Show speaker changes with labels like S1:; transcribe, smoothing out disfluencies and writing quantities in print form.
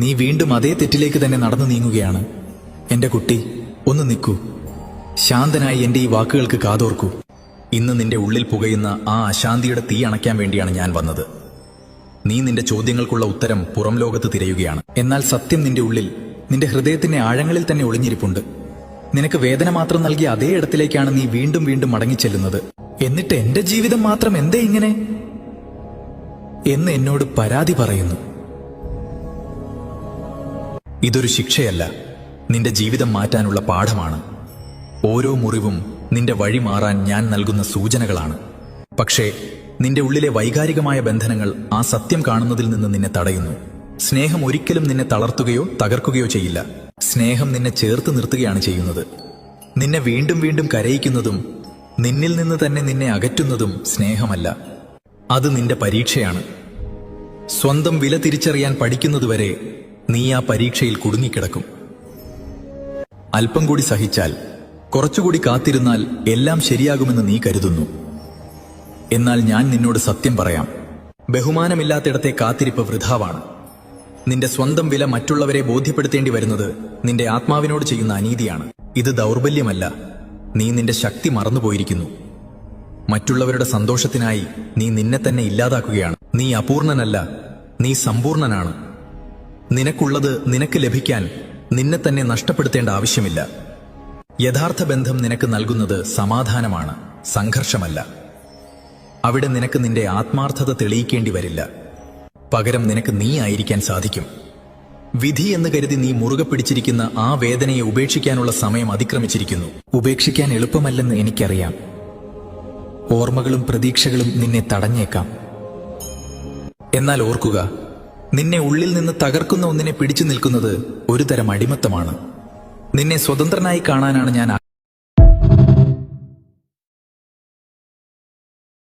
S1: നീ വീണ്ടും അതേ തെറ്റിലേക്ക് തന്നെ നടന്നു നീങ്ങുകയാണ്. എന്റെ കുട്ടി, ഒന്ന് നിൽക്കൂ. ശാന്തനായി എന്റെ ഈ വാക്കുകൾക്ക് കാതോർക്കൂ. ഇന്ന് നിന്റെ ഉള്ളിൽ പുകയുന്ന ആ അശാന്തിയുടെ തീ അണയ്ക്കാൻ വേണ്ടിയാണ് ഞാൻ വന്നത്. നീ നിന്റെ ചോദ്യങ്ങൾക്കുള്ള ഉത്തരം പുറം ലോകത്ത് തിരയുകയാണ്. എന്നാൽ സത്യം നിന്റെ ഉള്ളിൽ, നിന്റെ ഹൃദയത്തിന്റെ ആഴങ്ങളിൽ തന്നെ ഒളിഞ്ഞിരിപ്പുണ്ട്. നിനക്ക് വേദന മാത്രം നൽകിയ അതേ ഇടത്തിലേക്കാണ് നീ വീണ്ടും വീണ്ടും മടങ്ങിച്ചെല്ലുന്നത്. എന്നിട്ട് എന്റെ ജീവിതം മാത്രം എന്തേ ഇങ്ങനെ എന്ന് എന്നോട് പരാതി പറയുന്നു. ഇതൊരു ശിക്ഷയല്ല, നിന്റെ ജീവിതം മാറ്റാനുള്ള പാഠമാണ്. ഓരോ മുറിവും നിന്റെ വഴി മാറാൻ ഞാൻ നൽകുന്ന സൂചനകളാണ്. പക്ഷേ നിന്റെ ഉള്ളിലെ വൈകാരികമായ ബന്ധനങ്ങൾ ആ സത്യം കാണുന്നതിൽ നിന്ന് നിന്നെ തടയുന്നു. സ്നേഹം ഒരിക്കലും നിന്നെ തളർത്തുകയോ തകർക്കുകയോ ചെയ്യില്ല. സ്നേഹം നിന്നെ ചേർത്ത് നിർത്തുകയാണ് ചെയ്യുന്നത്. നിന്നെ വീണ്ടും വീണ്ടും കരയിക്കുന്നതും നിന്നിൽ നിന്ന് തന്നെ നിന്നെ അകറ്റുന്നതും സ്നേഹമല്ല, അത് നിന്റെ പരീക്ഷയാണ്. സ്വന്തം വില തിരിച്ചറിയാൻ പഠിക്കുന്നതുവരെ നീ ആ പരീക്ഷയിൽ കുടുങ്ങിക്കിടക്കും. അല്പം കൂടി സഹിച്ചാൽ, കുറച്ചുകൂടി കാത്തിരുന്നാൽ എല്ലാം ശരിയാകുമെന്ന് നീ കരുതുന്നു. എന്നാൽ ഞാൻ നിന്നോട് സത്യം പറയാം, ബഹുമാനമില്ലാത്തിടത്തെ കാത്തിരിപ്പ് വൃഥാവാണ്. നിന്റെ സ്വന്തം വില മറ്റുള്ളവരെ ബോധ്യപ്പെടുത്തേണ്ടി വരുന്നത് നിന്റെ ആത്മാവിനോട് ചെയ്യുന്ന അനീതിയാണ്. ഇത് ദൗർബല്യമല്ല, നീ നിന്റെ ശക്തി മറന്നുപോയിരിക്കുന്നു. മറ്റുള്ളവരുടെ സന്തോഷത്തിനായി നീ നിന്നെ തന്നെ ഇല്ലാതാക്കുകയാണ്. നീ അപൂർണനല്ല, നീ സമ്പൂർണനാണ്. നിനക്കുള്ളത് നിനക്ക് ലഭിക്കാൻ നിന്നെ തന്നെ നഷ്ടപ്പെടുത്തേണ്ട ആവശ്യമില്ല. യഥാർത്ഥ ബന്ധം നിനക്ക് നൽകുന്നത് സമാധാനമാണ്, സംഘർഷമല്ല. അവിടെ നിനക്ക് നിന്റെ ആത്മാർത്ഥത തെളിയിക്കേണ്ടി വരില്ല. പകരം നിനക്ക് നീ ആയിരിക്കാൻ സാധിക്കും. വിധി എന്ന് കരുതി നീ മുറുകെ പിടിച്ചിരിക്കുന്ന ആ വേദനയെ ഉപേക്ഷിക്കാനുള്ള സമയം അതിക്രമിച്ചിരിക്കുന്നു. ഉപേക്ഷിക്കാൻ എളുപ്പമല്ലെന്ന് എനിക്കറിയാം. ഓർമ്മകളും പ്രതീക്ഷകളും നിന്നെ തടഞ്ഞേക്കാം. എന്നാൽ ഓർക്കുക, നിന്നെ ഉള്ളിൽ നിന്ന് തകർക്കുന്ന ഒന്നിനെ പിടിച്ചു നിൽക്കുന്നത് ഒരു തരം അടിമത്തമാണ്. നിന്നെ സ്വതന്ത്രനായി കാണാനാണ് ഞാൻ